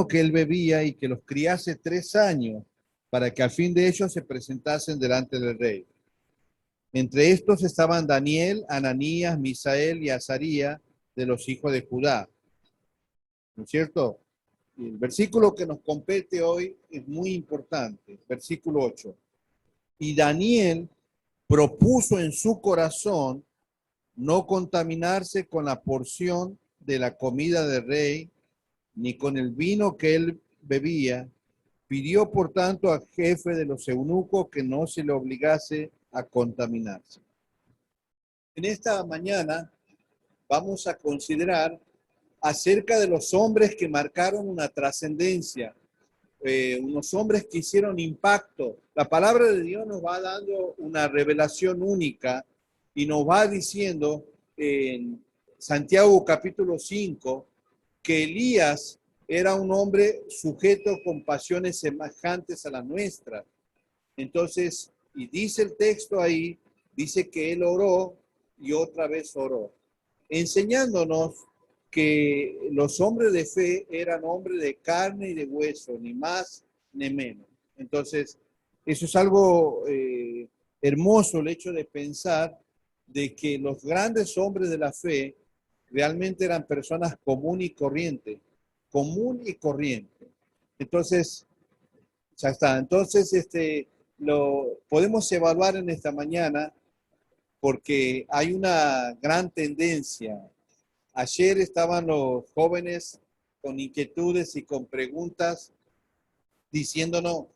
que él bebía y que los criase 3 años para que al fin de ellos se presentasen delante del rey. Entre estos estaban Daniel, Ananías, Misael y Azaría de los hijos de Judá. ¿No es cierto? Y el versículo que nos compete hoy es muy importante, versículo 8. Y Daniel propuso en su corazón no contaminarse con la porción de la comida del rey, ni con el vino que él bebía. Pidió, por tanto, al jefe de los eunucos que no se le obligase a contaminarse. En esta mañana vamos a considerar acerca de los hombres que marcaron una trascendencia, unos hombres que hicieron impacto. La palabra de Dios nos va dando una revelación única y nos va diciendo en Santiago capítulo 5 que Elías era un hombre sujeto con pasiones semejantes a las nuestras. Entonces, y dice el texto ahí, dice que él oró y otra vez oró, enseñándonos que los hombres de fe eran hombres de carne y de hueso, ni más ni menos. Entonces, eso es algo hermoso, el hecho de pensar de que los grandes hombres de la fe realmente eran personas común y corriente. Entonces, ya está. Entonces, lo podemos evaluar en esta mañana porque hay una gran tendencia. Ayer estaban los jóvenes con inquietudes y con preguntas diciéndonos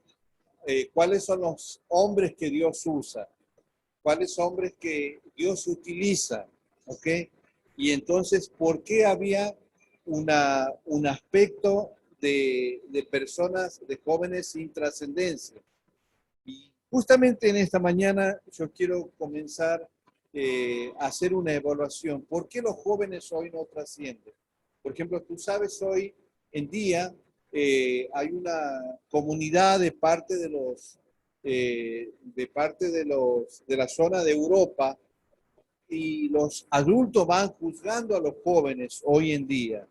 cuáles son los hombres que Dios usa, cuáles hombres que Dios utiliza, ¿ok? Y entonces, ¿por qué había un aspecto de personas, de jóvenes sin trascendencia? Y justamente en esta mañana yo quiero comenzar a hacer una evaluación. ¿Por qué los jóvenes hoy no trascienden? Por ejemplo, tú sabes, hoy en día hay una comunidad de la zona de Europa y los adultos van juzgando a los jóvenes hoy en día.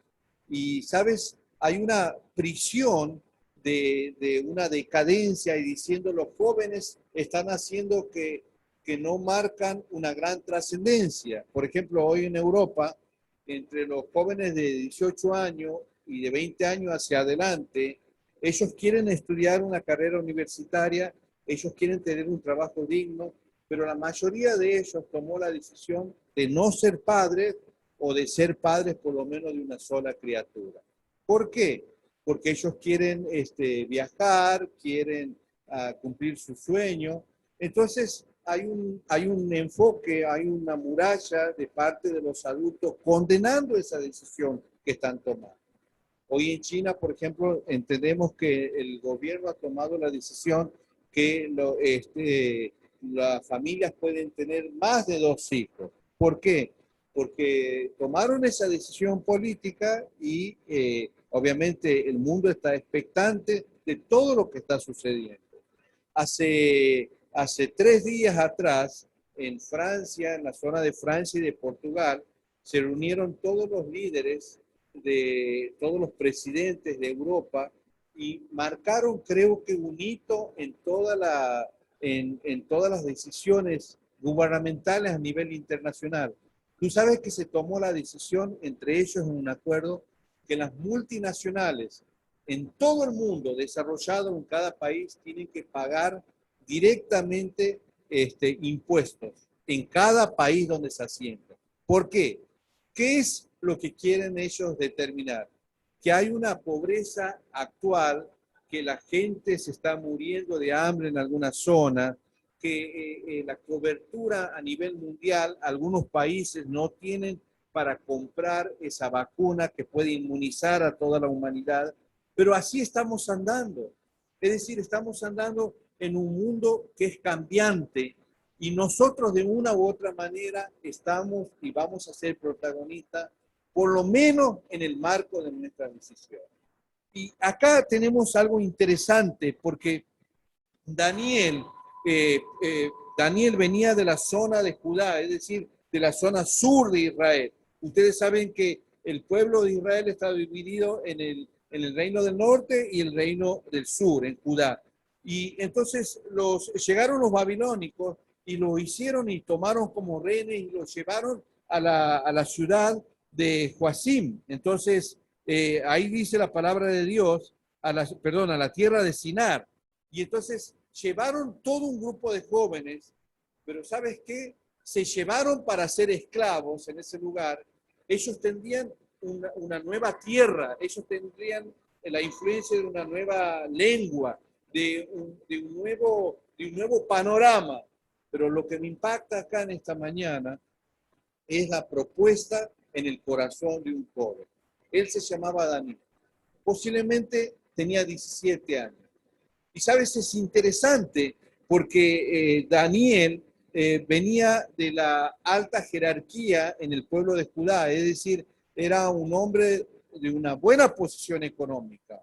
Y, ¿sabes? Hay una prisión de una decadencia y diciendo los jóvenes están haciendo que no marcan una gran trascendencia. Por ejemplo, hoy en Europa, entre los jóvenes de 18 años y de 20 años hacia adelante, ellos quieren estudiar una carrera universitaria, ellos quieren tener un trabajo digno, pero la mayoría de ellos tomó la decisión de no ser padres o de ser padres por lo menos de una sola criatura. ¿Por qué? Porque ellos quieren viajar, quieren cumplir su sueño. Entonces, hay un enfoque, hay una muralla de parte de los adultos condenando esa decisión que están tomando. Hoy en China, por ejemplo, entendemos que el gobierno ha tomado la decisión que las familias pueden tener más de 2 hijos. ¿Por qué? Porque tomaron esa decisión política y obviamente el mundo está expectante de todo lo que está sucediendo. Hace 3 días atrás, en Francia, en la zona de Francia y de Portugal, se reunieron todos los líderes de todos los presidentes de Europa y marcaron, creo que un hito en todas las decisiones gubernamentales a nivel internacional. Tú sabes que se tomó la decisión, entre ellos en un acuerdo, que las multinacionales en todo el mundo desarrollado en cada país tienen que pagar directamente impuestos en cada país donde se asienta. ¿Por qué? ¿Qué es lo que quieren ellos determinar? Que hay una pobreza actual, que la gente se está muriendo de hambre en alguna zona, que la cobertura a nivel mundial, algunos países no tienen para comprar esa vacuna que puede inmunizar a toda la humanidad, pero así estamos andando. Es decir, estamos andando en un mundo que es cambiante y nosotros de una u otra manera estamos y vamos a ser protagonistas, por lo menos en el marco de nuestra decisión. Y acá tenemos algo interesante porque Daniel, Daniel venía de la zona de Judá, es decir, de la zona sur de Israel. Ustedes saben que el pueblo de Israel está dividido en el reino del norte y el reino del sur, en Judá. Y entonces llegaron los babilónicos y lo hicieron y tomaron como rehenes y los llevaron a la ciudad de Joacim. Entonces, ahí dice la palabra de Dios, a la tierra de Sinar. Y entonces llevaron todo un grupo de jóvenes, pero ¿sabes qué? Se llevaron para ser esclavos en ese lugar. Ellos tendrían una nueva tierra, ellos tendrían la influencia de una nueva lengua, de un nuevo panorama. Pero lo que me impacta acá en esta mañana es la propuesta en el corazón de un joven. Él se llamaba Daniel. Posiblemente tenía 17 años. Y sabes, es interesante porque Daniel venía de la alta jerarquía en el pueblo de Judá, es decir, era un hombre de una buena posición económica.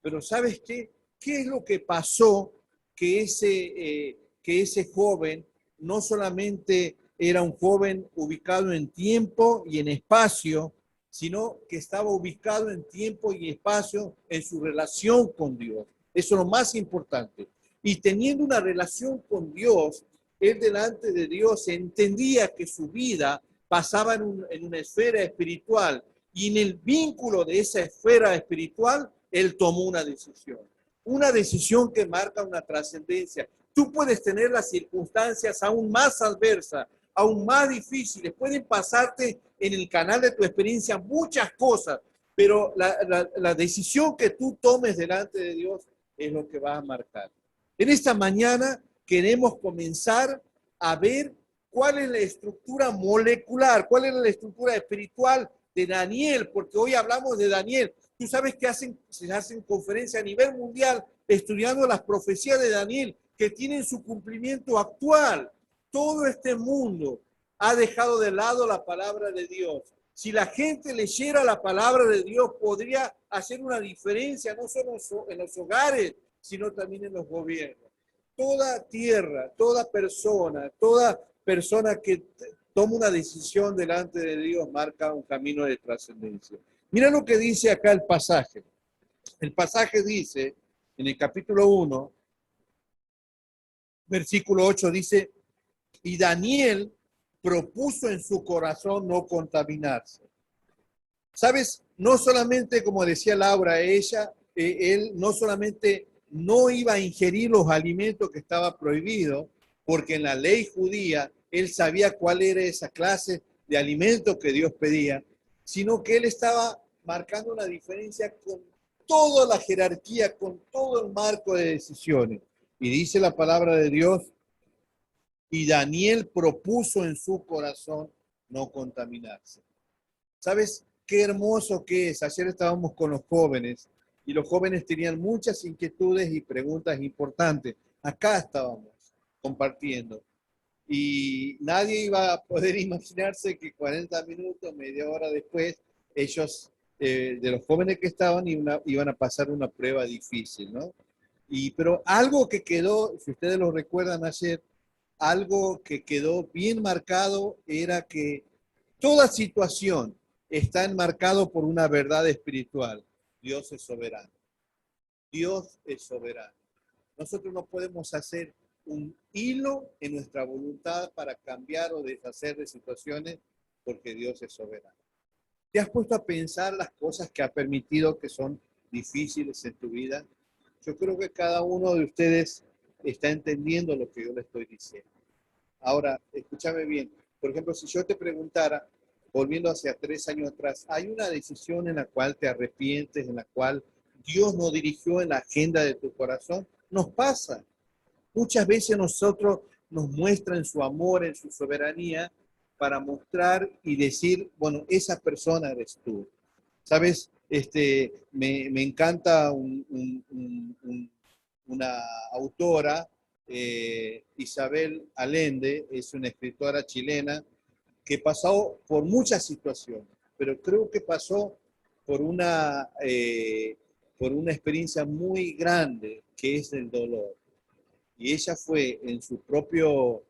Pero ¿sabes qué? ¿Qué es lo que pasó que ese joven no solamente era un joven ubicado en tiempo y en espacio, sino que estaba ubicado en tiempo y espacio en su relación con Dios? Eso es lo más importante. Y teniendo una relación con Dios, él delante de Dios entendía que su vida pasaba en una esfera espiritual, y en el vínculo de esa esfera espiritual, él tomó una decisión que marca una trascendencia. Tú puedes tener las circunstancias aún más adversas, aún más difíciles, pueden pasarte en el canal de tu experiencia muchas cosas, pero la decisión que tú tomes delante de Dios es lo que va a marcar. En esta mañana queremos comenzar a ver cuál es la estructura molecular, cuál es la estructura espiritual de Daniel, porque hoy hablamos de Daniel. Tú sabes que se hacen conferencias a nivel mundial estudiando las profecías de Daniel, que tienen su cumplimiento actual. Todo este mundo ha dejado de lado la palabra de Dios. Si la gente leyera la palabra de Dios, podría hacer una diferencia, no solo en los hogares, sino también en los gobiernos. Toda tierra, toda persona que toma una decisión delante de Dios marca un camino de trascendencia. Mira lo que dice acá el pasaje. El pasaje dice, en el capítulo 1, versículo 8, dice, y Daniel propuso en su corazón no contaminarse. ¿Sabes? No solamente, como decía Laura, él no solamente no iba a ingerir los alimentos que estaba prohibido, porque en la ley judía él sabía cuál era esa clase de alimento que Dios pedía, sino que él estaba marcando una diferencia con toda la jerarquía, con todo el marco de decisiones. Y dice la palabra de Dios, y Daniel propuso en su corazón no contaminarse. ¿Sabes qué hermoso que es? Ayer estábamos con los jóvenes y los jóvenes tenían muchas inquietudes y preguntas importantes. Acá estábamos compartiendo y nadie iba a poder imaginarse que 40 minutos, media hora después, ellos, de los jóvenes que estaban, iban a pasar una prueba difícil, ¿no? Pero algo que quedó, si ustedes lo recuerdan ayer, algo que quedó bien marcado era que toda situación está enmarcado por una verdad espiritual. Dios es soberano. Dios es soberano. Nosotros no podemos hacer un hilo en nuestra voluntad para cambiar o deshacer de situaciones porque Dios es soberano. ¿Te has puesto a pensar las cosas que ha permitido que son difíciles en tu vida? Yo creo que cada uno de ustedes está entendiendo lo que yo le estoy diciendo. Ahora, escúchame bien. Por ejemplo, si yo te preguntara, volviendo hacia 3 años atrás, ¿hay una decisión en la cual te arrepientes, en la cual Dios no dirigió en la agenda de tu corazón? Nos pasa. Muchas veces nosotros nos muestra en su amor, en su soberanía, para mostrar y decir, bueno, esa persona eres tú. ¿Sabes? Me encanta una autora, Isabel Allende, es una escritora chilena que pasó por muchas situaciones, pero creo que pasó por una experiencia muy grande que es el dolor. Y ella fue en su propio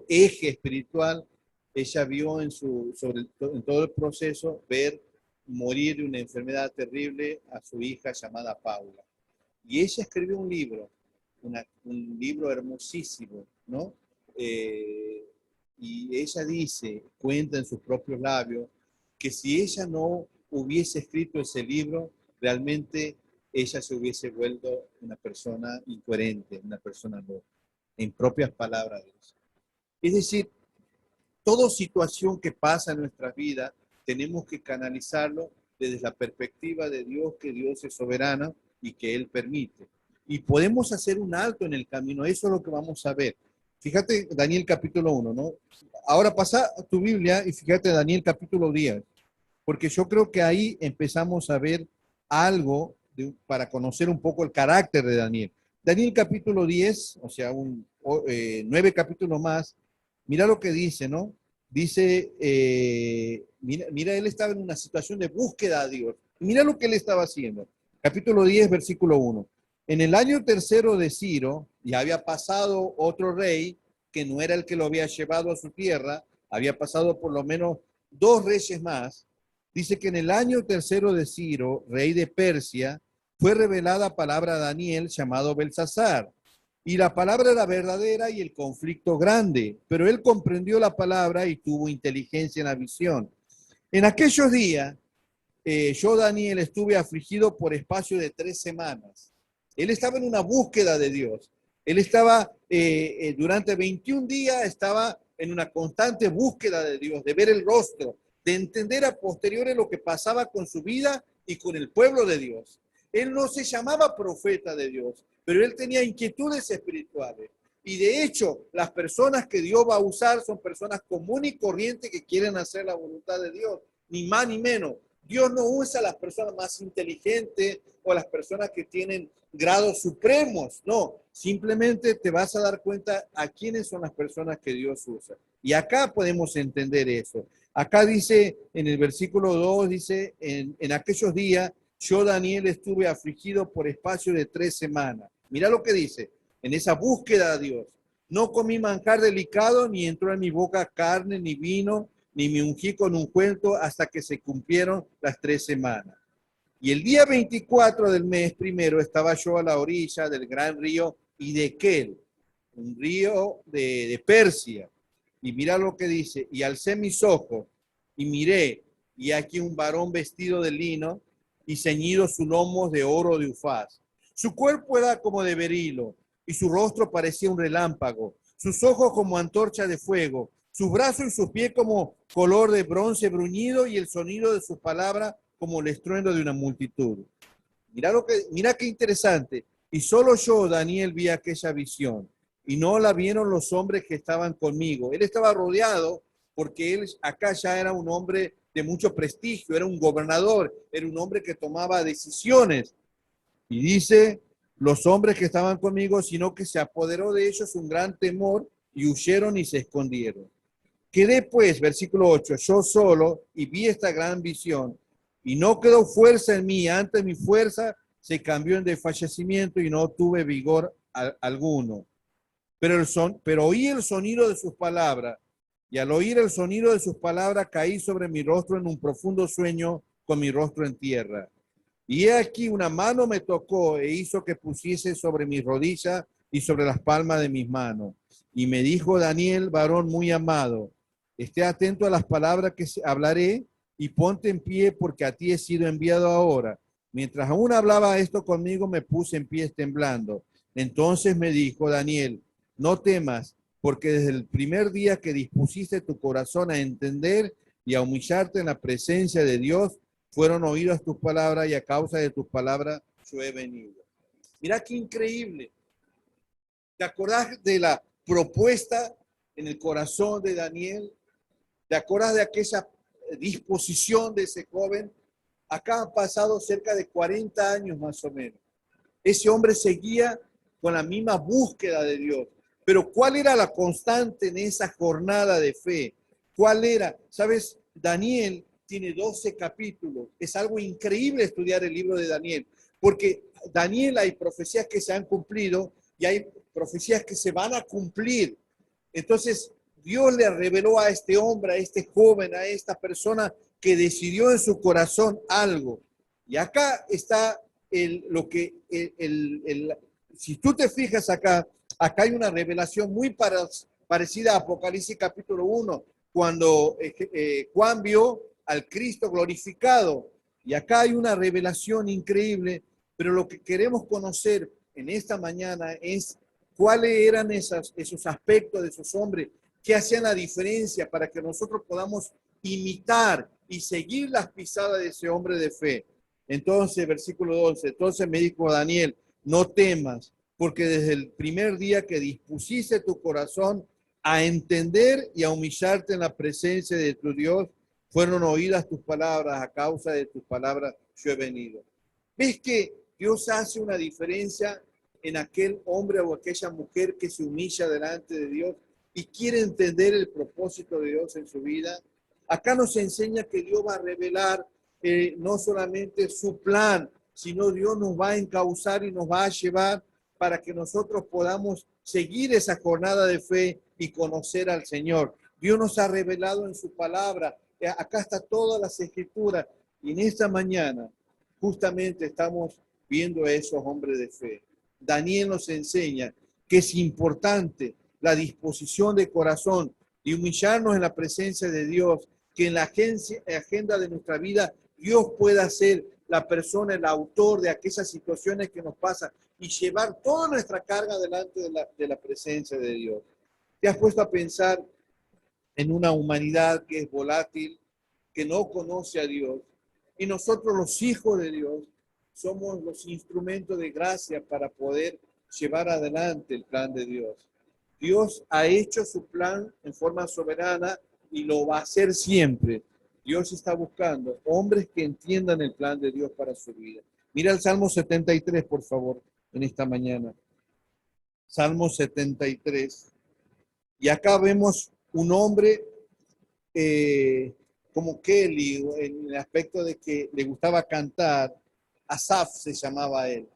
eje espiritual, ella vio en todo el proceso ver morir de una enfermedad terrible a su hija llamada Paula. Y ella escribió un libro, un libro hermosísimo, ¿no? Y ella dice, cuenta en sus propios labios, que si ella no hubiese escrito ese libro, realmente ella se hubiese vuelto una persona incoherente, una persona loca, en propias palabras de ella. Es decir, toda situación que pasa en nuestras vidas, tenemos que canalizarlo desde la perspectiva de Dios, que Dios es soberano y que Él permite. Y podemos hacer un alto en el camino, eso es lo que vamos a ver. Fíjate Daniel capítulo 1, ¿no? Ahora pasa tu Biblia y fíjate Daniel capítulo 10, porque yo creo que ahí empezamos a ver algo para conocer un poco el carácter de Daniel. Daniel capítulo 10, o sea, 9 capítulos más, mira lo que dice, ¿no? Dice, mira, él estaba en una situación de búsqueda a Dios. Mira lo que él estaba haciendo. Capítulo 10, versículo 1. En el año tercero de Ciro, ya había pasado otro rey que no era el que lo había llevado a su tierra, había pasado por lo menos 2 reyes más. Dice que en el año tercero de Ciro, rey de Persia, fue revelada palabra a Daniel llamado Belsasar. Y la palabra era verdadera y el conflicto grande, pero él comprendió la palabra y tuvo inteligencia en la visión. En aquellos días, yo, Daniel, estuve afligido por espacio de 3 semanas. Él estaba en una búsqueda de Dios. Él estaba, durante 21 días, estaba en una constante búsqueda de Dios, de ver el rostro, de entender a posteriori lo que pasaba con su vida y con el pueblo de Dios. Él no se llamaba profeta de Dios, pero él tenía inquietudes espirituales. Y de hecho, las personas que Dios va a usar son personas comunes y corrientes que quieren hacer la voluntad de Dios, ni más ni menos. Dios no usa a las personas más inteligentes o a las personas que tienen grados supremos, no, simplemente te vas a dar cuenta a quiénes son las personas que Dios usa. Y acá podemos entender eso. Acá dice en el versículo 2, dice, en aquellos días yo, Daniel, estuve afligido por espacio de 3 semanas. Mira lo que dice, en esa búsqueda de Dios. No comí manjar delicado, ni entró en mi boca carne, ni vino, ni me ungí con ungüento hasta que se cumplieron las 3 semanas. Y el día 24 del mes primero estaba yo a la orilla del gran río Hiddekel, un río de Persia. Y mira lo que dice, y alcé mis ojos y miré, y aquí un varón vestido de lino y ceñido su lomo de oro de Ufaz. Su cuerpo era como de berilo y su rostro parecía un relámpago, sus ojos como antorcha de fuego, sus brazos y sus pies como color de bronce bruñido y el sonido de sus palabras como el estruendo de una multitud. Mira qué interesante. Y solo yo, Daniel, vi aquella visión y no la vieron los hombres que estaban conmigo. Él estaba rodeado porque él acá ya era un hombre de mucho prestigio, era un gobernador, era un hombre que tomaba decisiones. Y dice, los hombres que estaban conmigo, sino que se apoderó de ellos un gran temor y huyeron y se escondieron. Quedé pues, versículo 8, yo solo y vi esta gran visión y no quedó fuerza en mí, antes mi fuerza se cambió en desfallecimiento y no tuve vigor alguno. Pero oí el sonido de sus palabras y al oír el sonido de sus palabras caí sobre mi rostro en un profundo sueño con mi rostro en tierra. Y he aquí una mano me tocó e hizo que pusiese sobre mis rodillas y sobre las palmas de mis manos. Y me dijo Daniel, varón muy amado, esté atento a las palabras que hablaré y ponte en pie porque a ti he sido enviado ahora. Mientras aún hablaba esto conmigo, me puse en pie temblando. Entonces me dijo Daniel, no temas, porque desde el primer día que dispusiste tu corazón a entender y a humillarte en la presencia de Dios, fueron oídas tus palabras y a causa de tus palabras yo he venido. Mira qué increíble. ¿Te acordás de la propuesta en el corazón de Daniel? ¿Te acordás de aquella disposición de ese joven? Acá han pasado cerca de 40 años más o menos. Ese hombre seguía con la misma búsqueda de Dios. Pero ¿cuál era la constante en esa jornada de fe? ¿Cuál era? ¿Sabes? Daniel tiene 12 capítulos. Es algo increíble estudiar el libro de Daniel, porque Daniel hay profecías que se han cumplido y hay profecías que se van a cumplir. Entonces, Dios le reveló a este hombre, a este joven, a esta persona que decidió en su corazón algo. Y acá está si tú te fijas acá hay una revelación muy parecida a Apocalipsis capítulo 1, cuando Juan vio al Cristo glorificado. Y acá hay una revelación increíble, pero lo que queremos conocer en esta mañana es cuáles eran esos aspectos de esos hombres que hacían la diferencia para que nosotros podamos imitar y seguir las pisadas de ese hombre de fe. Entonces, versículo 12, entonces me dijo Daniel, no temas, porque desde el primer día que dispusiste tu corazón a entender y a humillarte en la presencia de tu Dios, fueron oídas tus palabras, a causa de tus palabras yo he venido. ¿Ves que Dios hace una diferencia en aquel hombre o aquella mujer que se humilla delante de Dios y quiere entender el propósito de Dios en su vida? Acá nos enseña que Dios va a revelar no solamente su plan, sino Dios nos va a encauzar y nos va a llevar para que nosotros podamos seguir esa jornada de fe y conocer al Señor. Dios nos ha revelado en su palabra. Acá está todas las escrituras. Y en esta mañana justamente estamos viendo a esos hombres de fe. Daniel nos enseña que es importante la disposición de corazón y humillarnos en la presencia de Dios, que en la agenda de nuestra vida Dios pueda ser la persona, el autor de aquellas situaciones que nos pasan y llevar toda nuestra carga delante de la presencia de Dios. ¿Te has puesto a pensar en una humanidad que es volátil, que no conoce a Dios? Y nosotros, los hijos de Dios, somos los instrumentos de gracia para poder llevar adelante el plan de Dios. Dios ha hecho su plan en forma soberana y lo va a hacer siempre. Dios está buscando hombres que entiendan el plan de Dios para su vida. Mira el Salmo 73, por favor, en esta mañana. Salmo 73. Y acá vemos un hombre como Kelly, en el aspecto de que le gustaba cantar. Asaf se llamaba él.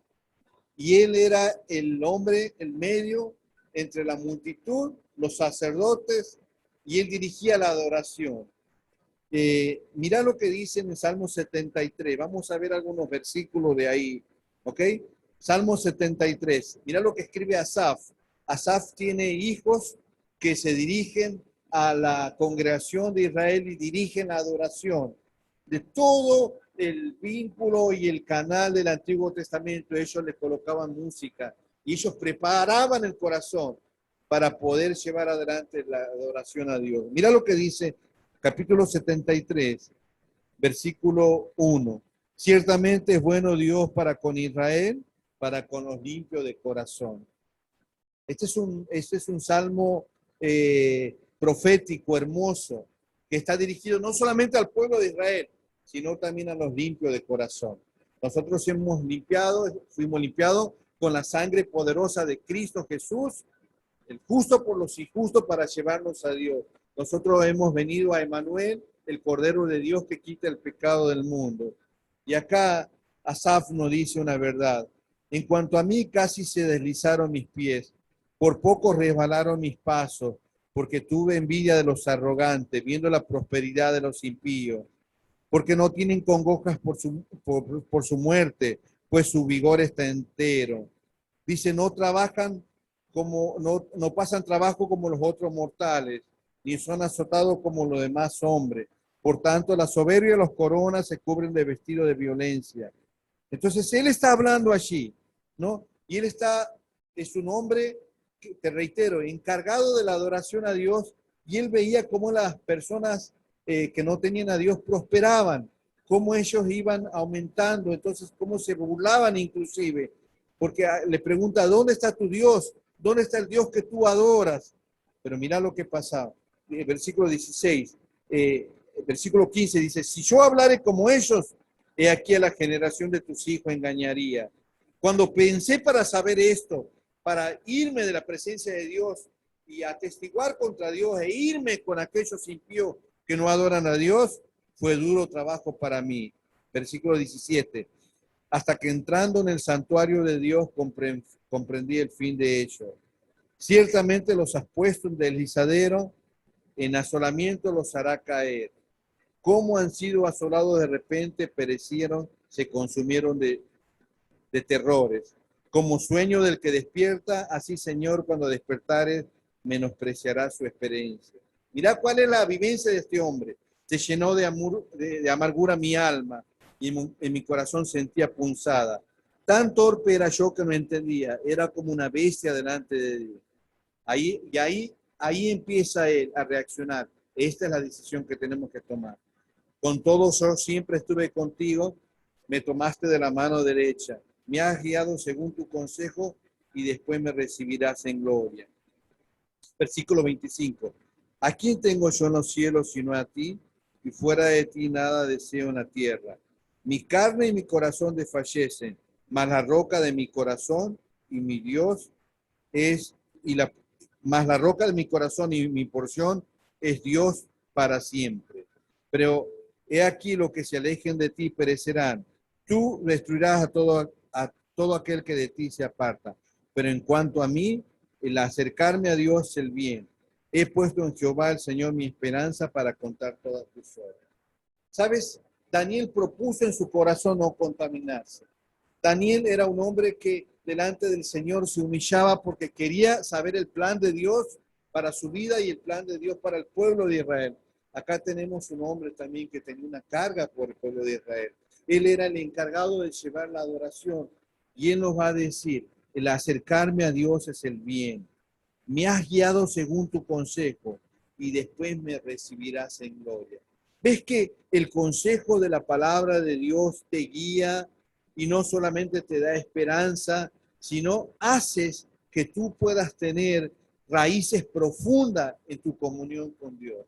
Y él era el hombre, el medio entre la multitud, los sacerdotes, y él dirigía la adoración. Mira lo que dice en el Salmo 73. Vamos a ver algunos versículos de ahí. ¿Ok? Salmo 73. Mira lo que escribe Asaf. Asaf tiene hijos que se dirigen a la congregación de Israel y dirigen la adoración. De todo el vínculo y el canal del Antiguo Testamento, ellos le colocaban música y ellos preparaban el corazón para poder llevar adelante la adoración a Dios. Mira lo que dice capítulo 73, versículo 1. Ciertamente es bueno Dios para con Israel, para con los limpios de corazón. Este es un salmo profético, hermoso, que está dirigido no solamente al pueblo de Israel, sino también a los limpios de corazón. Nosotros fuimos limpiados con la sangre poderosa de Cristo Jesús, el justo por los injustos, para llevarnos a Dios. Nosotros hemos venido a Emmanuel, el Cordero de Dios que quita el pecado del mundo. Y acá Asaf nos dice una verdad. En cuanto a mí, casi se deslizaron mis pies, por poco resbalaron mis pasos, porque tuve envidia de los arrogantes, viendo la prosperidad de los impíos, porque no tienen congojas por su muerte, pues su vigor está entero. Dice, no trabajan no pasan trabajo como los otros mortales, ni son azotados como los demás hombres. Por tanto, la soberbia y los coronas se cubren de vestido de violencia. Entonces, él está hablando allí, ¿no? Y él es un hombre, te reitero, encargado de la adoración a Dios, y él veía cómo las personas que no tenían a Dios prosperaban, cómo ellos iban aumentando, entonces cómo se burlaban inclusive, porque le pregunta, ¿dónde está tu Dios? ¿Dónde está el Dios que tú adoras? Pero mira lo que pasa. Versículo 16, versículo 15 dice, si yo hablare como ellos, he aquí a la generación de tus hijos engañaría. Cuando pensé para saber esto, para irme de la presencia de Dios y atestiguar contra Dios e irme con aquellos impíos que no adoran a Dios, fue duro trabajo para mí. Versículo 17, hasta que entrando en el santuario de Dios comprendí el fin de ellos. Ciertamente los has puesto en deslizadero, en asolamiento los hará caer. cómo han sido asolados de repente, perecieron, se consumieron de terrores. Como sueño del que despierta, así, Señor, cuando despertares, menospreciará su experiencia. Mirá cuál es la vivencia de este hombre. Se llenó de amargura mi alma y en mi corazón sentía punzada. Tan torpe era yo que no entendía. Era como una bestia delante de Dios. Ahí empieza él a reaccionar. Esta es la decisión que tenemos que tomar. Con todo, yo siempre estuve contigo, me tomaste de la mano derecha, me has guiado según tu consejo y después me recibirás en gloria. Versículo 25. ¿A quién tengo yo en los cielos sino a ti? Y fuera de ti nada deseo en la tierra. Mi carne y mi corazón desfallecen, mas la roca de mi corazón y mi Dios es, más la roca de mi corazón y mi porción es Dios para siempre. Pero he aquí lo que se alejen de ti perecerán. Tú destruirás a todo aquel que de ti se aparta. Pero en cuanto a mí, el acercarme a Dios es el bien. He puesto en Jehová el Señor mi esperanza para contar todas tus obras. ¿Sabes? Daniel propuso en su corazón no contaminarse. Daniel era un hombre que delante del Señor se humillaba porque quería saber el plan de Dios para su vida y el plan de Dios para el pueblo de Israel. Acá tenemos un hombre también que tenía una carga por el pueblo de Israel. Él era el encargado de llevar la adoración y él nos va a decir, el acercarme a Dios es el bien. Me has guiado según tu consejo y después me recibirás en gloria. ¿Ves que el consejo de la palabra de Dios te guía y no solamente te da esperanza, sino haces que tú puedas tener raíces profundas en tu comunión con Dios?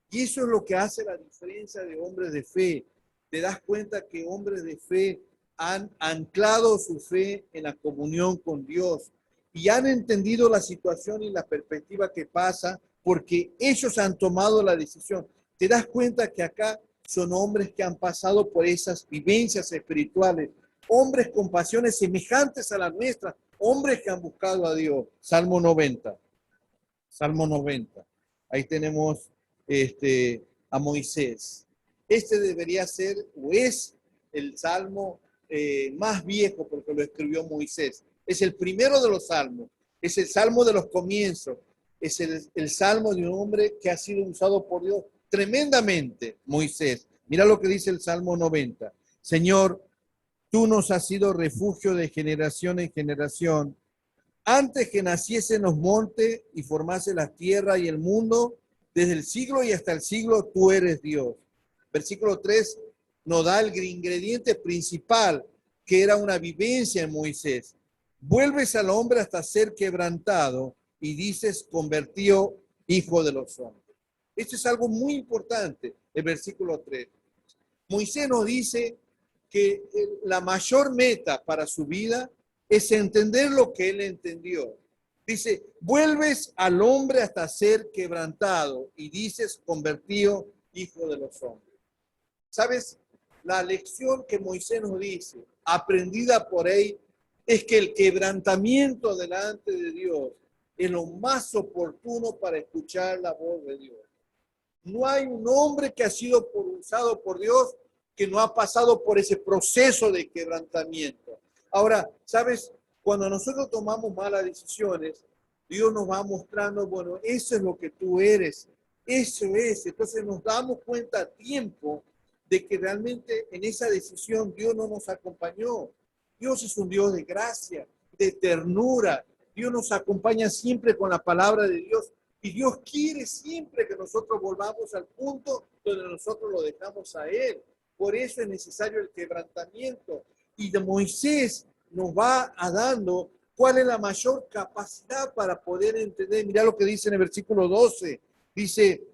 Y eso es lo que hace la diferencia de hombres de fe. Te das cuenta que hombres de fe han anclado su fe en la comunión con Dios y han entendido la situación y la perspectiva que pasa porque ellos han tomado la decisión. Te das cuenta que acá son hombres que han pasado por esas vivencias espirituales, hombres con pasiones semejantes a las nuestras, hombres que han buscado a Dios. Salmo 90. Salmo 90. Ahí tenemos a Moisés. Este debería ser o es el salmo más viejo porque lo escribió Moisés. Es el primero de los salmos. Es el salmo de los comienzos. Es el salmo de un hombre que ha sido usado por Dios tremendamente, Moisés. Mira lo que dice el Salmo 90. Señor, tú nos has sido refugio de generación en generación. Antes que naciesen los montes y formase la tierra y el mundo, desde el siglo y hasta el siglo, tú eres Dios. Versículo 3 nos da el ingrediente principal, que era una vivencia en Moisés. Vuelves al hombre hasta ser quebrantado y dices, convertido hijo de los hombres. Esto es algo muy importante, el versículo 3. Moisés nos dice que la mayor meta para su vida es entender lo que él entendió. Dice, vuelves al hombre hasta ser quebrantado y dices, convertido hijo de los hombres. ¿Sabes? La lección que Moisés nos dice, aprendida por él, es que el quebrantamiento delante de Dios es lo más oportuno para escuchar la voz de Dios. No hay un hombre que ha sido usado por Dios que no ha pasado por ese proceso de quebrantamiento. Ahora, ¿sabes? Cuando nosotros tomamos malas decisiones, Dios nos va mostrando, bueno, eso es lo que tú eres, eso es. Entonces nos damos cuenta a tiempo de que realmente en esa decisión Dios no nos acompañó. Dios es un Dios de gracia, de ternura. Dios nos acompaña siempre con la palabra de Dios. Y Dios quiere siempre que nosotros volvamos al punto donde nosotros lo dejamos a Él. Por eso es necesario el quebrantamiento. Y de Moisés nos va a dando cuál es la mayor capacidad para poder entender. Mirá lo que dice en el versículo 12. Dice,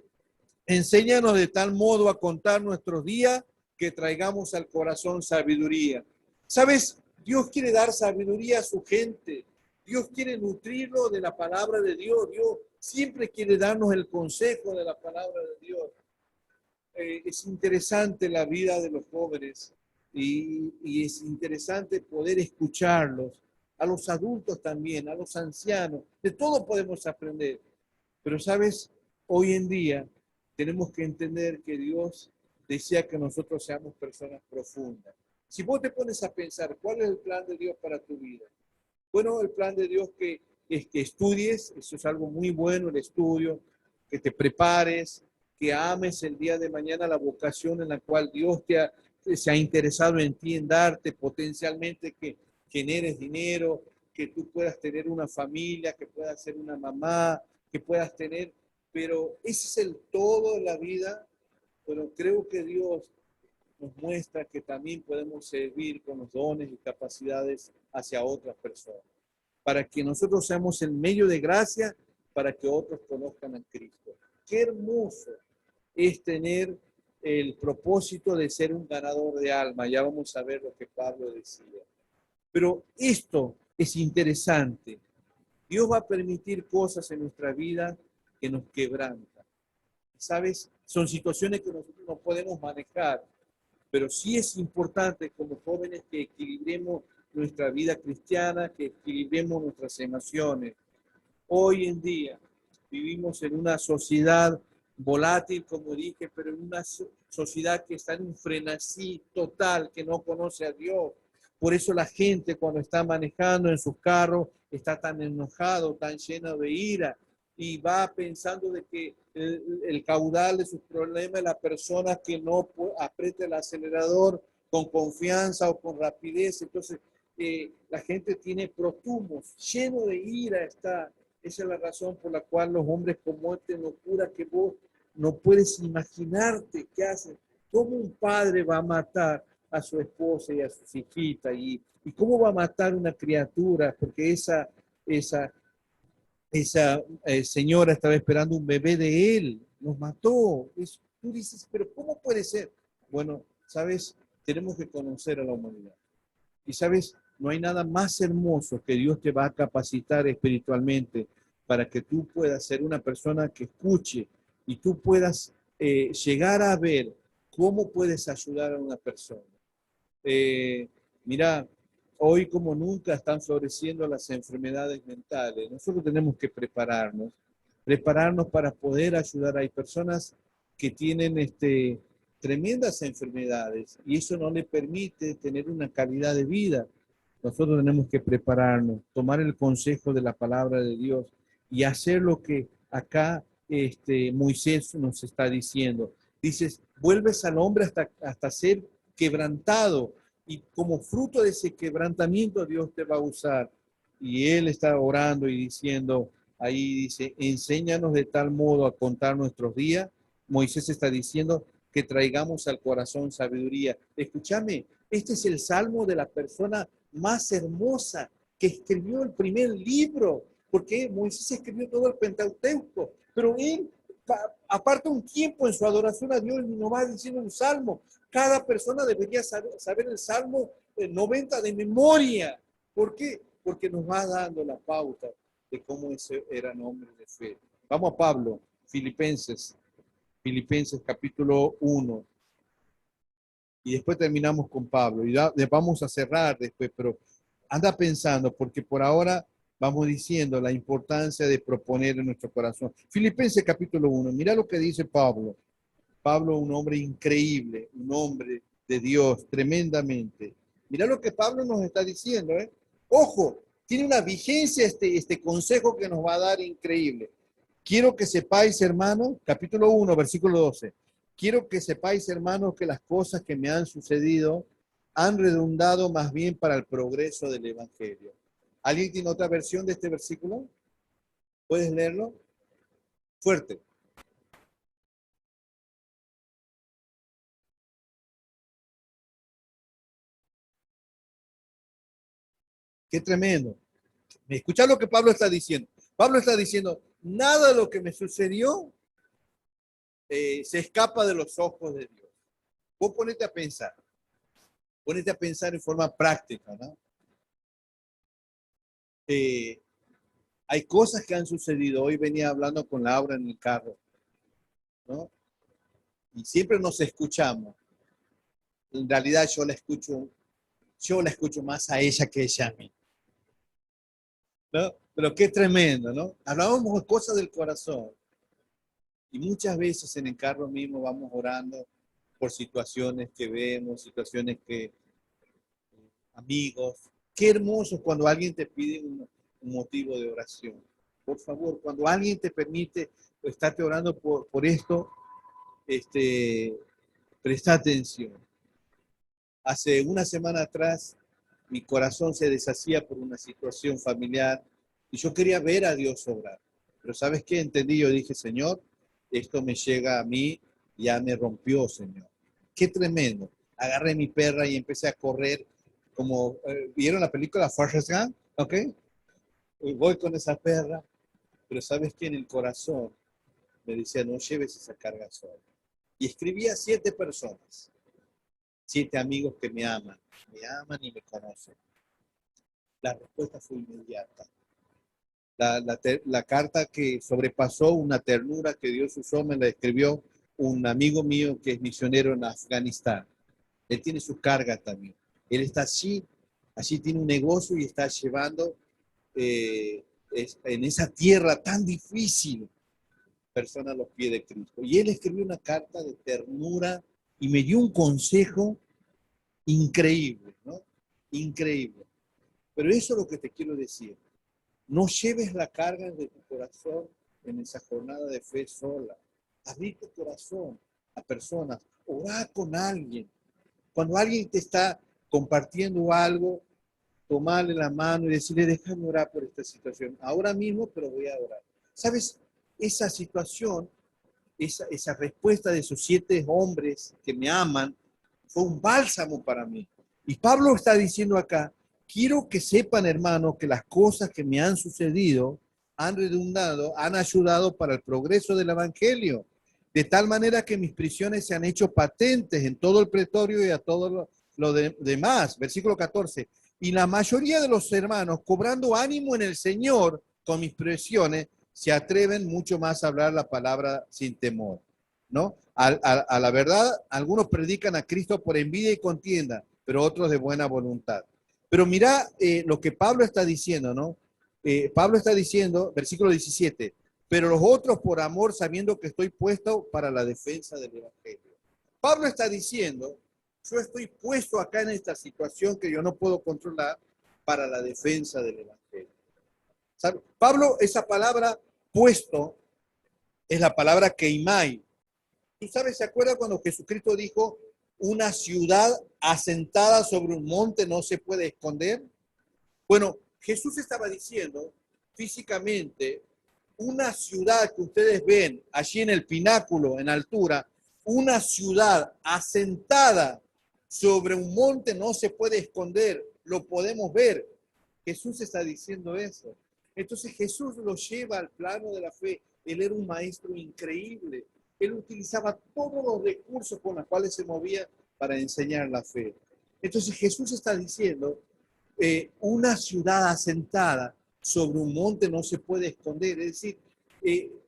enséñanos de tal modo a contar nuestros días que traigamos al corazón sabiduría. ¿Sabes? Dios quiere dar sabiduría a su gente. Dios quiere nutrirlo de la palabra de Dios. Dios siempre quiere darnos el consejo de la palabra de Dios. Es interesante la vida de los jóvenes y es interesante poder escucharlos, a los adultos también, a los ancianos. De todo podemos aprender. Pero, ¿sabes? Hoy en día tenemos que entender que Dios desea que nosotros seamos personas profundas. Si vos te pones a pensar, ¿cuál es el plan de Dios para tu vida? Bueno, el plan de Dios es que estudies, eso es algo muy bueno, el estudio, que te prepares, que ames el día de mañana la vocación en la cual Dios se ha interesado en ti, en darte potencialmente que generes dinero, que tú puedas tener una familia, que puedas ser una mamá, que puedas tener, pero ese es el todo de la vida. Pero creo que Dios nos muestra que también podemos servir con los dones y capacidades hacia otras personas, para que nosotros seamos el medio de gracia para que otros conozcan a Cristo. Qué hermoso es tener el propósito de ser un ganador de alma. Ya vamos a ver lo que Pablo decía. Pero esto es interesante. Dios va a permitir cosas en nuestra vida que nos quebrantan. ¿Sabes? Son situaciones que nosotros no podemos manejar, pero sí es importante como jóvenes que equilibremos nuestra vida cristiana, que equilibremos nuestras emociones. Hoy en día vivimos en una sociedad volátil, como dije, pero en una sociedad que está en un frenesí total, que no conoce a Dios. Por eso la gente cuando está manejando en sus carros está tan enojado, tan lleno de ira y va pensando de que el caudal de sus problemas es la persona que no aprieta el acelerador con confianza o con rapidez. Entonces, la gente tiene prostumos, lleno de ira está. Esa es la razón por la cual los hombres cometen locura que vos no puedes imaginarte qué hacen. ¿Cómo un padre va a matar a su esposa y a sus hijitas? ¿Y cómo va a matar una criatura? Porque esa señora estaba esperando un bebé de él, nos mató. Tú dices, pero ¿cómo puede ser? Bueno, sabes, tenemos que conocer a la humanidad. Y sabes, no hay nada más hermoso que Dios te va a capacitar espiritualmente para que tú puedas ser una persona que escuche y tú puedas llegar a ver cómo puedes ayudar a una persona. Mira, hoy como nunca están floreciendo las enfermedades mentales. Nosotros tenemos que prepararnos para poder ayudar. Hay personas que tienen tremendas enfermedades y eso no le permite tener una calidad de vida. Nosotros tenemos que prepararnos, tomar el consejo de la palabra de Dios y hacer lo que acá Moisés nos está diciendo. Dices, vuelves al hombre hasta ser quebrantado y como fruto de ese quebrantamiento Dios te va a usar. Y él está orando y diciendo, ahí dice, enséñanos de tal modo a contar nuestros días. Moisés está diciendo que traigamos al corazón sabiduría. Escúchame, este es el salmo de la persona más hermosa que escribió el primer libro, porque Moisés escribió todo el Pentateuco, pero él aparta un tiempo en su adoración a Dios y nos va diciendo un salmo. Cada persona debería saber el salmo 90 de memoria. ¿Por qué? Porque nos va dando la pauta de cómo ese eran hombres de fe. Vamos a Pablo, Filipenses capítulo 1. Y después terminamos con Pablo. Y vamos a cerrar después, pero anda pensando, porque por ahora vamos diciendo la importancia de proponer en nuestro corazón. Filipenses capítulo 1, mira lo que dice Pablo. Pablo, un hombre increíble, un hombre de Dios, tremendamente. Mira lo que Pablo nos está diciendo, ¿eh? Ojo, tiene una vigencia este consejo que nos va a dar increíble. Quiero que sepáis, hermanos, capítulo 1, versículo 12. Quiero que sepáis, hermanos, que las cosas que me han sucedido han redundado más bien para el progreso del Evangelio. ¿Alguien tiene otra versión de este versículo? ¿Puedes leerlo? Fuerte. Qué tremendo. Escucha lo que Pablo está diciendo. Pablo está diciendo, nada de lo que me sucedió se escapa de los ojos de Dios. Vos ponete a pensar en forma práctica, ¿no? Eh, hay cosas que han sucedido. Hoy venía hablando con Laura en el carro, ¿no? Y siempre nos escuchamos. En realidad yo la escucho más a ella que ella a mí, ¿no? Pero qué tremendo, ¿no? Hablábamos de cosas del corazón. Y muchas veces en el carro mismo vamos orando por situaciones que vemos, situaciones que, amigos. Qué hermoso cuando alguien te pide un motivo de oración. Por favor, cuando alguien te permite estarte orando por esto, presta atención. Hace una semana atrás, mi corazón se deshacía por una situación familiar y yo quería ver a Dios obrar. Pero ¿sabes qué? Entendí, yo dije, Señor, esto me llega a mí, ya me rompió, Señor. Qué tremendo. Agarré mi perra y empecé a correr como, ¿vieron la película Forrest Gump? ¿Ok? Y voy con esa perra, pero ¿sabes qué? En el corazón me decía, no lleves esa carga sola. Y escribí a 7 personas, 7 amigos que me aman y me conocen. La respuesta fue inmediata. La carta que sobrepasó una ternura que Dios usó me la escribió un amigo mío que es misionero en Afganistán. Él tiene su carga también. Él está allí tiene un negocio y está llevando en esa tierra tan difícil personas a los pies de Cristo. Y él escribió una carta de ternura y me dio un consejo increíble, ¿no? Increíble. Pero eso es lo que te quiero decir. No lleves la carga de tu corazón en esa jornada de fe sola. Abrí tu corazón a personas. Orá con alguien. Cuando alguien te está compartiendo algo, tomarle la mano y decirle, déjame orar por esta situación. Ahora mismo, pero voy a orar. ¿Sabes? Esa situación, esa respuesta de esos 7 hombres que me aman, fue un bálsamo para mí. Y Pablo está diciendo acá, quiero que sepan, hermanos, que las cosas que me han sucedido han redundado, han ayudado para el progreso del evangelio, de tal manera que mis prisiones se han hecho patentes en todo el pretorio y a todo lo demás. Versículo 14. Y la mayoría de los hermanos, cobrando ánimo en el Señor con mis prisiones, se atreven mucho más a hablar la palabra sin temor, ¿no? A la verdad, algunos predican a Cristo por envidia y contienda, pero otros de buena voluntad. Pero mira lo que Pablo está diciendo, ¿no? Pablo está diciendo, versículo 17, pero los otros por amor, sabiendo que estoy puesto para la defensa del evangelio. Pablo está diciendo, yo estoy puesto acá en esta situación que yo no puedo controlar para la defensa del evangelio. ¿Sabe? Pablo, esa palabra puesto es la palabra keimai. ¿Tú sabes, se acuerda cuando Jesucristo dijo, una ciudad asentada sobre un monte no se puede esconder? Bueno, Jesús estaba diciendo físicamente, una ciudad que ustedes ven allí en el pináculo, en altura, una ciudad asentada sobre un monte no se puede esconder, lo podemos ver. Jesús está diciendo eso. Entonces Jesús lo lleva al plano de la fe. Él era un maestro increíble. Él utilizaba todos los recursos con los cuales se movía para enseñar la fe. Entonces Jesús está diciendo, una ciudad asentada sobre un monte no se puede esconder. Es decir,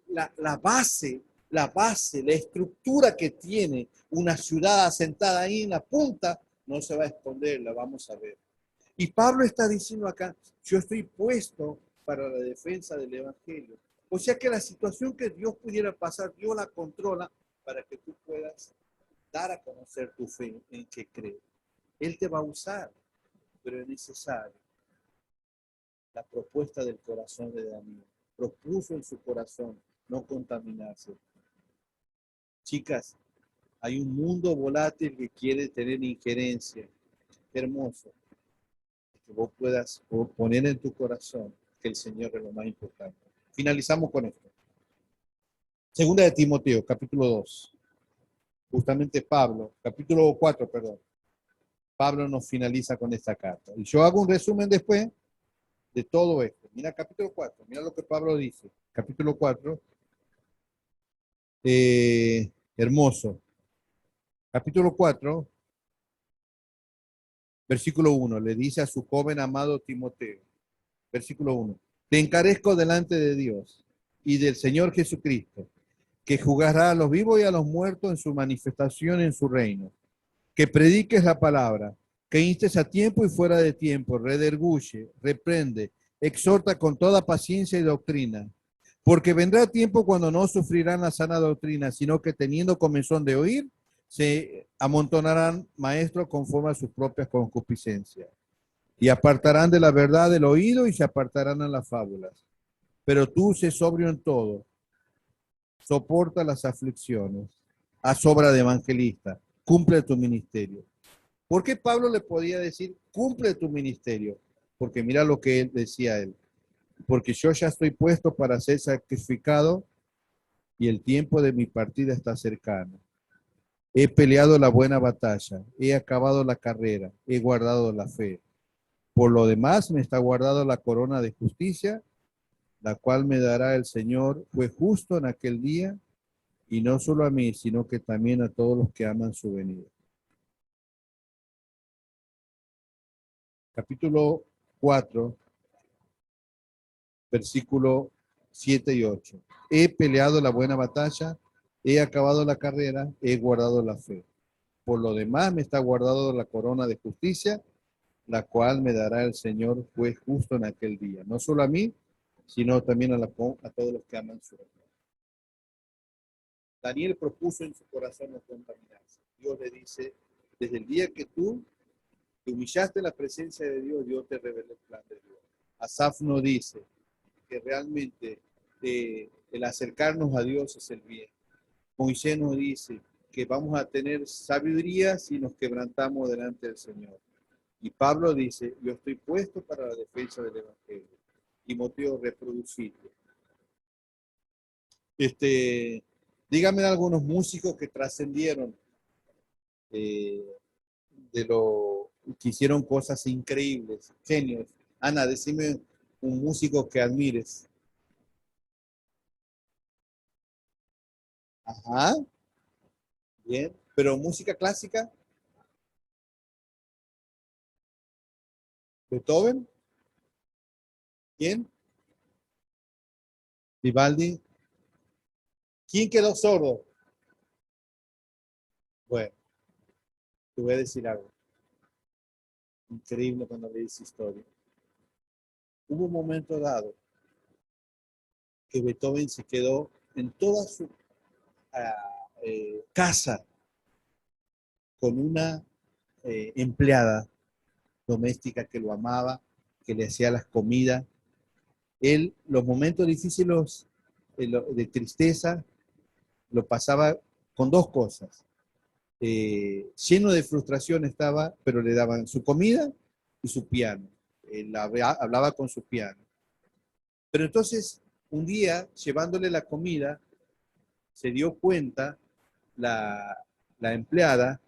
la base, la estructura que tiene una ciudad asentada ahí en la punta, no se va a esconder, la vamos a ver. Y Pablo está diciendo acá, yo estoy puesto para la defensa del evangelio. O sea que la situación que Dios pudiera pasar, Dios la controla para que tú puedas dar a conocer tu fe en que crees. Él te va a usar, pero es necesario. La propuesta del corazón de Daniel. Propuso en su corazón no contaminarse. Chicas, hay un mundo volátil que quiere tener injerencia. Hermoso. Que vos puedas poner en tu corazón que el Señor es lo más importante. Finalizamos con esto. Segunda de Timoteo, capítulo 2. Justamente Pablo, capítulo 4, perdón. Pablo nos finaliza con esta carta. Y yo hago un resumen después de todo esto. Mira capítulo 4, mira lo que Pablo dice. Capítulo 4. Hermoso. Capítulo 4, versículo 1. Le dice a su joven amado Timoteo. Versículo 1. Te encarezco delante de Dios y del Señor Jesucristo, que juzgará a los vivos y a los muertos en su manifestación en su reino. Que prediques la palabra, que instes a tiempo y fuera de tiempo, redarguye, reprende, exhorta con toda paciencia y doctrina. Porque vendrá tiempo cuando no sufrirán la sana doctrina, sino que teniendo comezón de oír, se amontonarán maestros conforme a sus propias concupiscencias, y apartarán de la verdad el oído y se apartarán a las fábulas. Pero tú sé sobrio en todo, soporta las aflicciones, haz obra de evangelista, cumple tu ministerio. ¿Por qué Pablo le podía decir, cumple tu ministerio? Porque mira lo que él decía él. Porque yo ya estoy puesto para ser sacrificado y el tiempo de mi partida está cercano. He peleado la buena batalla, he acabado la carrera, he guardado la fe. Por lo demás me está guardado la corona de justicia, la cual me dará el Señor, juez justo en aquel día, y no solo a mí, sino que también a todos los que aman su venida. Capítulo 4, versículo 7 y 8. He peleado la buena batalla, he acabado la carrera, he guardado la fe. Por lo demás me está guardado la corona de justicia, la cual me dará el Señor juez justo en aquel día. No solo a mí, sino también a todos los que aman su venida. Daniel propuso en su corazón no contaminarse. Dios le dice, desde el día que tú te humillaste en la presencia de Dios, Dios te reveló el plan de Dios. Asaf no dice que realmente el acercarnos a Dios es el bien. Moisés nos dice que vamos a tener sabiduría si nos quebrantamos delante del Señor. Y Pablo dice, yo estoy puesto para la defensa del Evangelio. Timoteo, reproducirlo. Dígame algunos músicos que trascendieron eh, de lo que hicieron cosas increíbles, genios. Ana, decime un músico que admires. Ajá, bien. Pero música clásica, Beethoven, ¿quién? Vivaldi. ¿Quién quedó sordo? Bueno, te voy a decir algo increíble cuando leí esa historia. Hubo un momento dado que Beethoven se quedó en toda su casa con una empleada doméstica que lo amaba, que le hacía las comidas. Él, los momentos difíciles de tristeza, lo pasaba con dos cosas. Lleno de frustración estaba, pero le daban su comida y su piano. Él hablaba con su piano. Pero entonces, un día, llevándole la comida, se dio cuenta la, la empleada,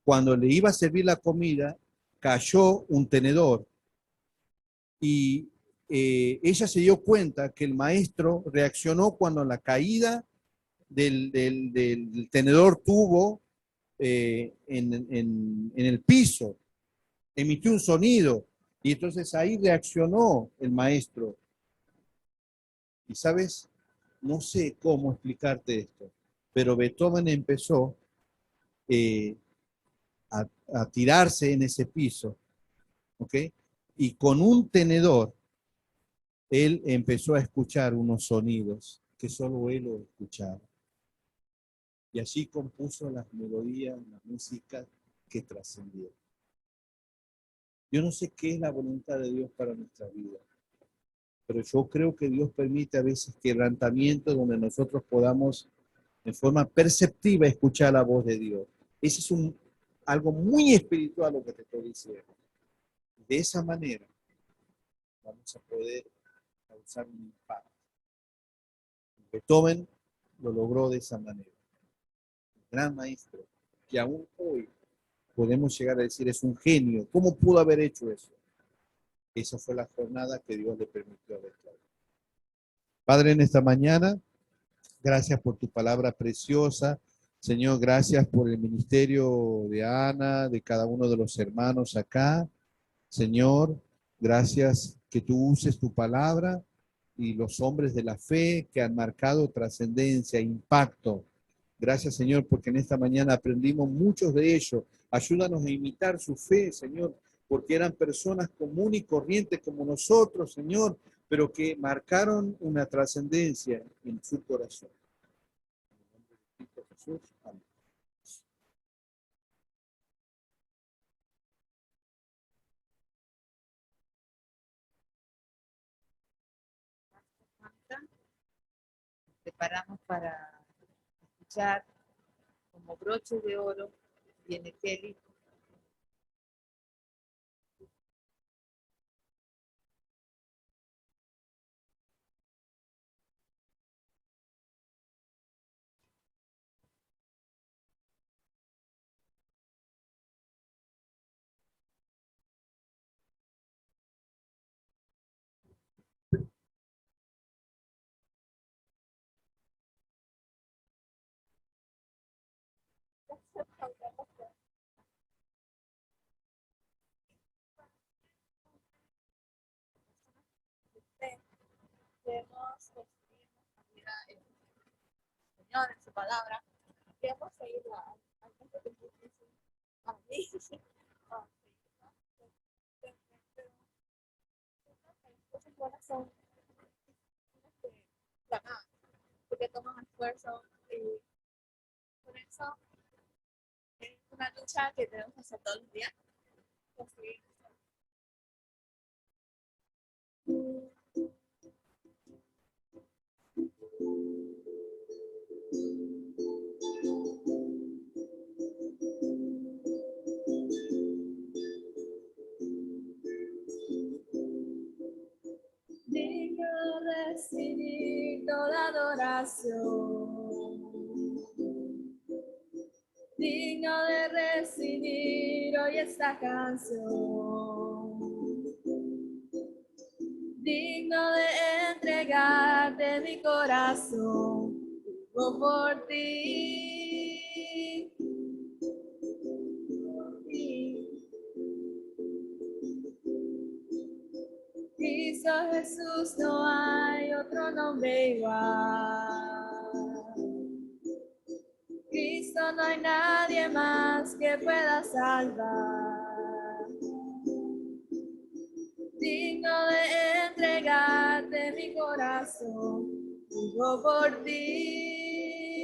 cuando le iba a servir la comida, cayó un tenedor y ella se dio cuenta que el maestro reaccionó cuando la caída del tenedor tuvo en el piso, emitió un sonido y entonces ahí reaccionó el maestro. Y sabes, no sé cómo explicarte esto, pero Beethoven empezó eh, a tirarse en ese piso, ¿ok? Y con un tenedor, él empezó a escuchar unos sonidos que solo él lo escuchaba. Y así compuso las melodías, la música que trascendieron. Yo no sé qué es la voluntad de Dios para nuestra vida, pero yo creo que Dios permite a veces quebrantamientos donde nosotros podamos en forma perceptiva escuchar la voz de Dios. Ese es algo muy espiritual lo que te estoy diciendo. De esa manera vamos a poder causar un impacto. Beethoven lo logró de esa manera. Un gran maestro que aún hoy podemos llegar a decir es un genio. ¿Cómo pudo haber hecho eso? Esa fue la jornada que Dios le permitió haber hecho. Padre, en esta mañana, gracias por tu palabra preciosa. Señor, gracias por el ministerio de Ana, de cada uno de los hermanos acá. Señor, gracias que tú uses tu palabra y los hombres de la fe que han marcado trascendencia, impacto. Gracias, Señor, porque en esta mañana aprendimos muchos de ellos. Ayúdanos a imitar su fe, Señor, porque eran personas comunes y corrientes como nosotros, Señor, pero que marcaron una trascendencia en su corazón. En el nombre de Cristo Jesús. Amén. preparamos para escuchar como broche de oro, viene Kelly. Debemos construir nuestra vida en el Señor, en su palabra. Debemos seguirla al punto que dice a mí. Las cosas buenas son ganar, porque toman esfuerzo y por eso es una lucha que debemos hacer todos los días. Construir. Digno de recibir toda adoración. Digno de recibir hoy esta canción. Digno de entregarte mi corazón. Vivo por ti. Cristo Jesús, no hay otro nombre igual. Cristo, no hay nadie más que pueda salvar. Digno de entregarte mi corazón, vivo por ti,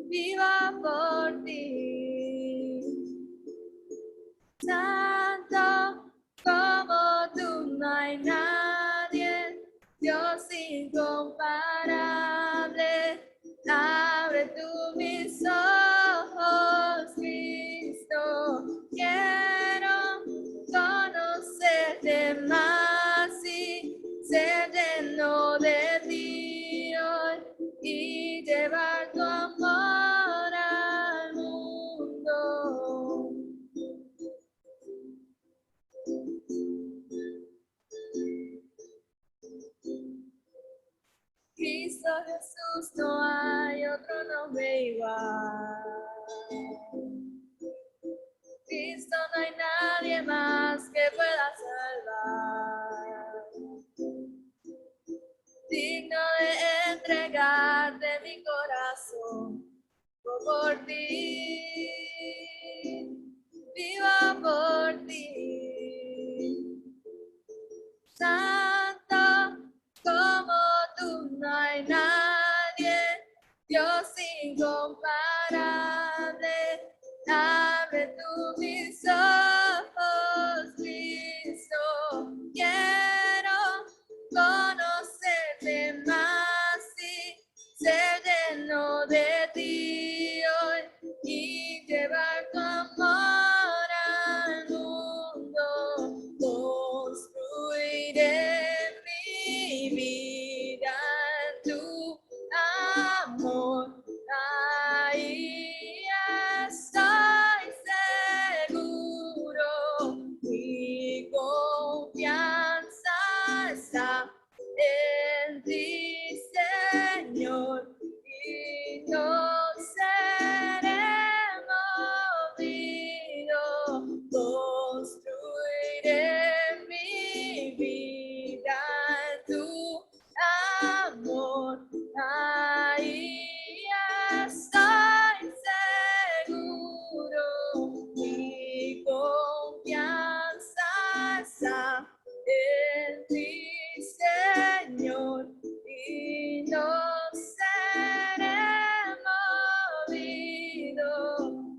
viva por ti. Santo como tú, no hay nadie, Dios incomparable. Abre tú mis ojos, Cristo, quiero conocerte más y ser lleno de ti hoy y llevar tu amor al mundo. Cristo Jesús, no hay otro nombre igual. Cristo, no hay nadie más que pueda salvar. Digno de entregarte mi corazón, por ti, viva por ti. Santo como tú, no hay nadie, Dios incomparable. Abre tú mis ojos, Cristo, quiero conocerte más y ser lleno de ti hoy y llevar tu amor al mundo. Construiré mi vida en tu amor. Ahí estoy seguro, mi confianza está en ti, Señor, y no seré movido. Construiré mi vida en tu amor. Ahí estoy seguro, mi confianza está en ti, Señor, y no seré movido.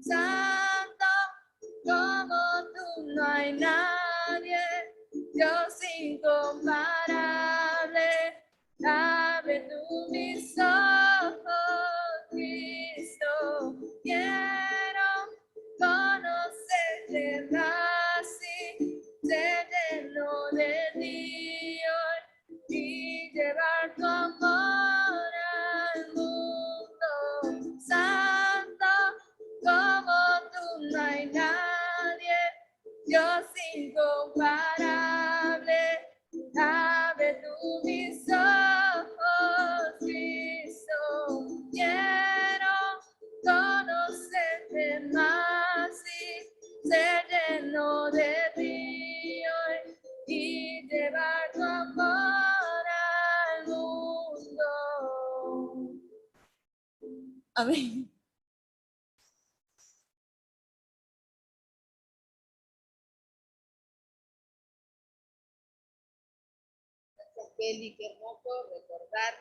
Santo como tú, no hay nadie, Dios incomparable. Abre abre tú mis ojos, Cristo, quiero conocerte más y ser lleno de ti hoy y llevar tu amor al mundo. Santo, como tú no hay nadie, Dios incomparable. Abre tú mis ojos, Cristo, quiero conocerte más y ser lleno de ti hoy y llevar tu amor al mundo. Amén. Kelly, qué hermoso recordar,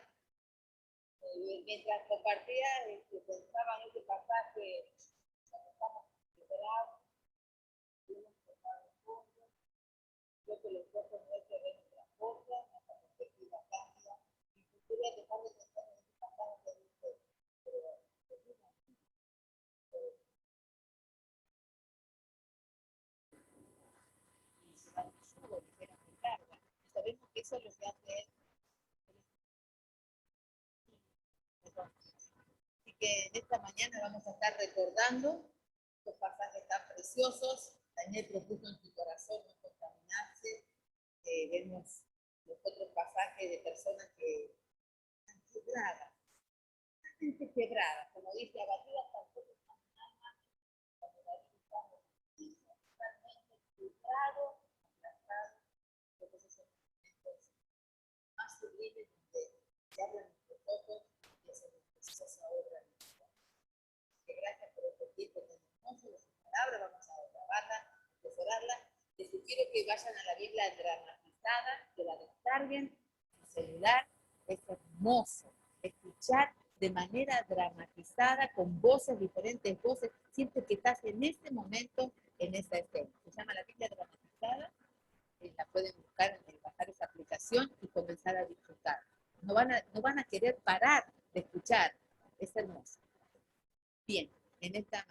mientras compartía, pensaba en este pasaje, cuando estamos liberados, hemos tocado juntos, creo que los ojos nuestros ven otras cosas, nuestra perspectiva cambia, y quería dejar de pensar en este pasaje que dice, y se va a ligera mi carga, y sabemos que eso es lo que hace él. Así que en esta mañana vamos a estar recordando estos pasajes tan preciosos. Daniel propuso en su corazón no contaminarse. Vemos los otros pasajes de personas que están quebradas, como dice, abatidas tampoco están almas, cuando David está totalmente frustrado, aplastado, porque esos son los momentos más sublimes donde se abren nuestros ojos y hacemos preciosa obra de Dios. Gracias por este tiempo tan hermoso de su palabra. Vamos a grabarla, atesorarla. Les sugiero que vayan a la Biblia dramatizada, que la descarguen en su celular. Es hermoso escuchar de manera dramatizada, con voces, diferentes voces. Sientes que estás en este momento, en esa escena. Se llama la Biblia dramatizada. La pueden buscar, bajar esa aplicación y comenzar a disfrutar. No van a querer parar de escuchar. Es hermoso. Bien, en esta